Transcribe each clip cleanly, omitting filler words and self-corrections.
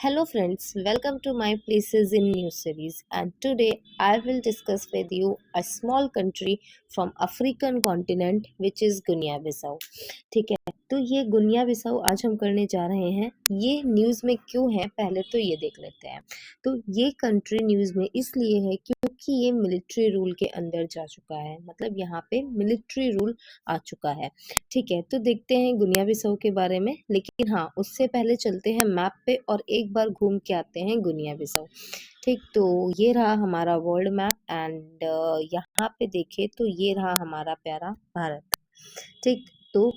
Hello friends, welcome to my Places in News series, and today I will discuss with you a small country from African continent which is गुनिया Bissau. ठीक है, तो ये गुनिया बिसाऊ आज हम करने जा रहे हैं। ये न्यूज़ में क्यों है पहले तो ये देख लेते हैं। तो ये कंट्री न्यूज़ में इसलिए है क्योंकि ये मिलिट्री रूल के अंदर जा चुका है, मतलब यहाँ पे मिलिट्री रूल आ चुका है। ठीक है, तो देखते हैं गुनिया बिसाऊ के बारे में, लेकिन हाँ उससे पहले चलते हैं मैप पे और एक बार घूम के आते हैं गुनिया बिसाऊ। ठीक, तो ये रहा हमारा वर्ल्ड मैप एंड यहाँ पे देखें तो ये रहा हमारा प्यारा भारत। ठीक, तो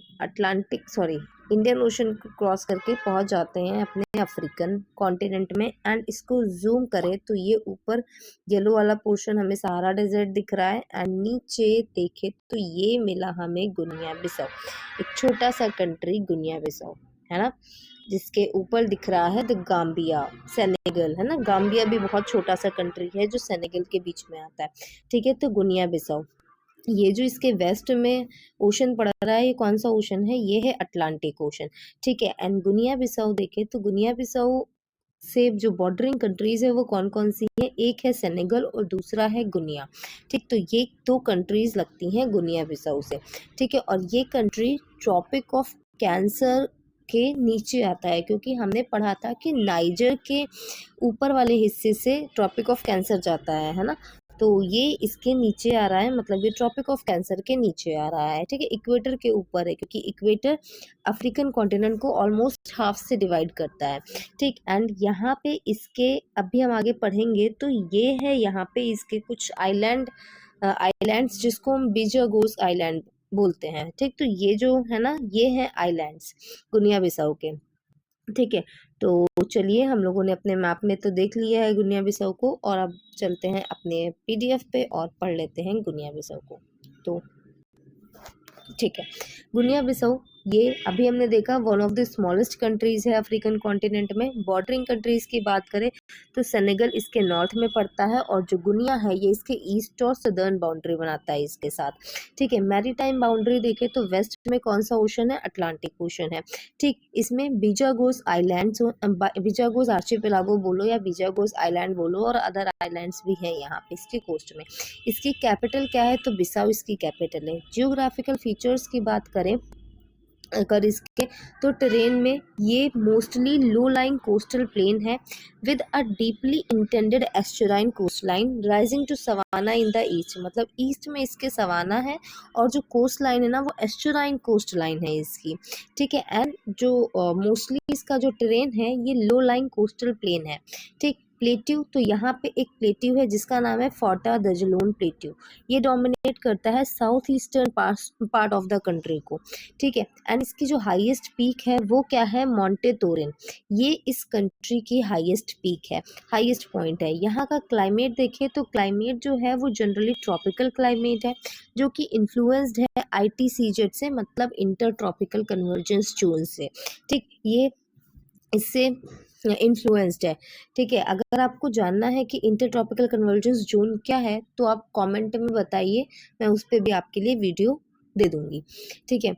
इंडियन ओशन को क्रॉस करके पहुंच जाते हैं अपने अफ्रीकन कॉन्टिनेंट में। एंड इसको जूम करें तो ये ऊपर येलो वाला पोर्शन हमें सहारा डेजर्ट दिख रहा है एंड नीचे देखें तो ये मिला हमें गुनिया बिसाऊ, एक छोटा सा कंट्री गुनिया बिसाऊ, है ना, जिसके ऊपर दिख रहा है द गाम्बिया, सेनेगल, है ना। गाम्बिया भी बहुत छोटा सा कंट्री है जो सेनेगल के बीच में आता है। ठीक है, तो गुनिया बिसाऊ, ये जो इसके वेस्ट में ओशन पड़ रहा है, ये कौन सा ओशन है? ये है अटलांटिक ओशन। ठीक है, एंड गुनिया बिसाऊ देखे तो गुनिया बिसाऊ से जो बॉर्डरिंग कंट्रीज है वो कौन कौन सी है? एक है सेनेगल और दूसरा है गुनिया। ठीक, तो ये दो कंट्रीज लगती हैं गुनिया बिसाऊ से। ठीक है, और ये कंट्री ट्रॉपिक ऑफ कैंसर के नीचे आता है, क्योंकि हमने पढ़ा था कि नाइजर के ऊपर वाले हिस्से से ट्रॉपिक ऑफ कैंसर जाता है ना। तो ये इसके नीचे आ रहा है, मतलब ये ट्रॉपिक ऑफ कैंसर के नीचे आ रहा है। ठीक है, इक्वेटर के ऊपर है, क्योंकि इक्वेटर अफ्रीकन कॉन्टिनेंट को ऑलमोस्ट हाफ से डिवाइड करता है। ठीक, एंड यहाँ पे इसके अभी हम आगे पढ़ेंगे तो ये है यहाँ पे इसके कुछ आइलैंड्स जिसको हम बिजागोस आइलैंड बोलते हैं। ठीक, तो ये जो है ना, ये है आइलैंड्स गुनिया बिसाऊ के। ठीक है, तो चलिए हम लोगों ने अपने मैप में तो देख लिया है गुनिया बिसाऊ को, और अब चलते हैं अपने पीडीएफ पे और पढ़ लेते हैं गुनिया बिसाऊ को। तो ठीक है, गुनिया बिसाऊ ये अभी हमने देखा one of the smallest countries है अफ्रीकन कॉन्टिनेंट में। बॉर्डरिंग कंट्रीज की बात करें तो सेनेगल इसके नॉर्थ में पड़ता है और जो गुनिया है ये इसके ईस्ट और सदर्न बाउंड्री बनाता है इसके साथ। ठीक है, मैरीटाइम बाउंड्री देखें तो वेस्ट में कौन सा ओशन है? अटलांटिक ओशन है। ठीक, इसमें बिजागोस आइलैंड्स, बिजागोस आर्चिपेलागो बोलो या बिजागोस आइलैंड बोलो, और अदर आइलैंड्स भी हैं यहाँ पे इसके कोस्ट में। इसकी कैपिटल क्या है? तो बिसाऊ इसकी कैपिटल है। जियोग्राफिकल फीचर्स की बात करें अगर इसके, तो टेरेन में ये mostly low line coastal plain है with a deeply intended estuarine coast line rising to savanna in the east, मतलब ईस्ट में इसके सवाना है और जो कोस्ट लाइन है ना वो एस्चुराइन कोस्ट लाइन है इसकी। ठीक है, एंड जो मोस्टली इसका जो टेरेन है ये लो लाइन कोस्टल प्लेन है। ठीक, प्लेट्यू, तो यहाँ पे एक प्लेट्यू है जिसका नाम है फोर्टा द जलोन प्लेट्यू। ये डोमिनेट करता है south eastern part of the country को। ठीक है, एंड इसकी जो हाईएस्ट पीक है वो क्या है? मोंटे तोरिन। ये इस कंट्री की हाईएस्ट पीक है, हाईएस्ट पॉइंट है। यहाँ का क्लाइमेट देखें तो क्लाइमेट जो है वो जनरली ट्रॉपिकल क्लाइमेट है, जो कि इन्फ्लुएंस्ड है ITCZ से, मतलब इंटर ट्रॉपिकल कन्वर्जेंस जोन से। ठीक, ये इससे इन्फ्लुएंस्ड है। ठीक है, अगर आपको जानना है कि इंटर ट्रॉपिकल कन्वर्जेंस जोन क्या है तो आप कमेंट में बताइए, मैं उस पर भी आपके लिए वीडियो दे दूंगी। ठीक है,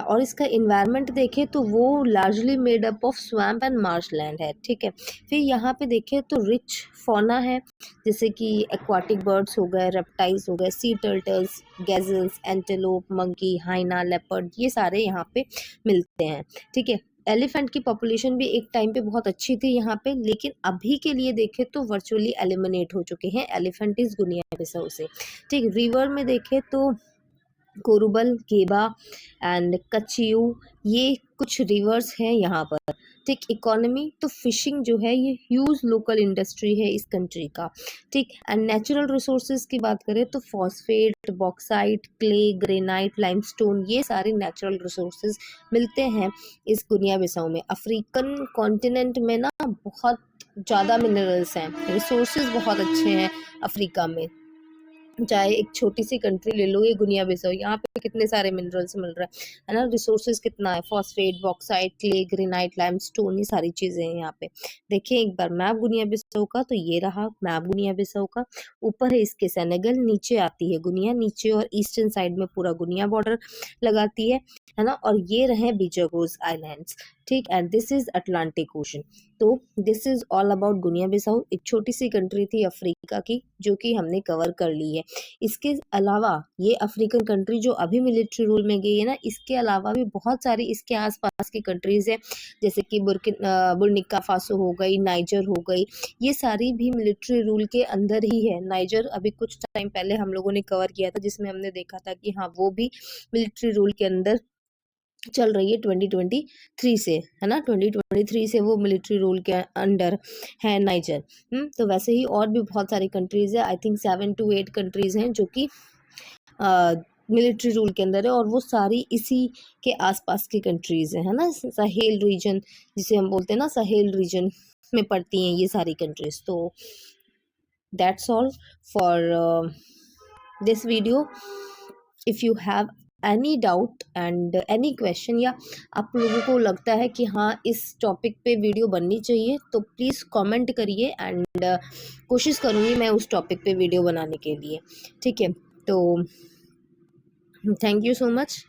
और इसका इन्वायरमेंट देखें तो वो largely made up of swamp and Marsh land है। ठीक है, फिर यहाँ पे देखें तो रिच फौना है, जैसे कि एक्वाटिक बर्ड्स हो गए, रेप्टाइल्स हो गए, sea turtles, gazelles, antelope, monkey, hyena, leopard, ये सारे यहाँ पे मिलते हैं। ठीक है, एलिफेंट की पॉपुलेशन भी एक टाइम पे बहुत अच्छी थी यहाँ पे, लेकिन अभी के लिए देखें तो वर्चुअली एलिमिनेट हो चुके हैं एलिफेंट इस गुनिया बिसाऊ से। ठीक, रिवर में देखें तो कोरुबल, केबा एंड कचियू, ये कुछ रिवर्स हैं यहाँ पर। ठीक, इकोनॉमी तो फिशिंग जो है ये ह्यूज लोकल इंडस्ट्री है इस कंट्री का। ठीक, एंड नेचुरल रिसोर्सेज की बात करें तो phosphate, bauxite, clay, granite, limestone, ये सारे नेचुरल रिसोर्सेज मिलते हैं इस गुनिया बिसाऊ में। अफ्रीकन कॉन्टिनेंट में ना बहुत ज़्यादा मिनरल्स हैं, रिसोर्सेज बहुत अच्छे हैं अफ्रीका में। चाहे एक छोटी सी कंट्री ले लो ये गुनिया बिसाऊ, यहाँ पे कितने सारे मिनरल्स मिल रहा है ना, रिसोर्सेज कितना है, phosphate, bauxite, clay, granite, limestone, ये सारी चीजें हैं यहाँ पे। देखिए एक बार मैप गुनिया बिसाऊ का, तो ये रहा मैप गुनिया बिसाऊ का। ऊपर है इसके सेनेगल, नीचे आती है गुनिया, नीचे और ईस्टर्न साइड में पूरा गुनिया बॉर्डर लगाती है ना, और ये रहे बिजागोस आइलैंड्स। ठीक, and this is Atlantic Ocean. तो this is all about Guinea Bissau. एक छोटी सी कंट्री थी अफ्रीका की जो कि हमने कवर कर ली है। इसके अलावा ये अफ्रीकन कंट्री जो अभी मिलिट्री रूल में गई है ना, इसके अलावा भी बहुत सारी इसके आसपास की कंट्रीज़ हैं, जैसे कि बुर्किना फासो हो गई, नाइजर हो गई, ये सारी भी मिलिट्री रूल के अंदर ही है। नाइजर अभी कुछ टाइम पहले हम लोगों ने कवर किया था, जिसमें हमने देखा था कि हाँ वो भी मिलिट्री रूल के अंदर चल रही है 2023 से, है ना, 2023 से वो मिलिट्री रूल के अंडर है नाइजर। तो वैसे ही और भी बहुत सारी कंट्रीज़ है, आई थिंक 7 to 8 कंट्रीज़ हैं जो कि मिलिट्री रूल के अंदर है, और वो सारी इसी के आसपास की कंट्रीज़ हैं, है ना, साहेल रीजन जिसे हम बोलते हैं ना, साहेल रीजन में पड़ती हैं ये सारी कंट्रीज़। तो that's all for this video. If you have any doubt and any question, या आप लोगों को लगता है कि हाँ इस टॉपिक पे वीडियो बननी चाहिए, तो प्लीज़ कमेंट करिए एंड कोशिश करूँगी मैं उस टॉपिक पे वीडियो बनाने के लिए। ठीक है, तो थैंक यू सो मच।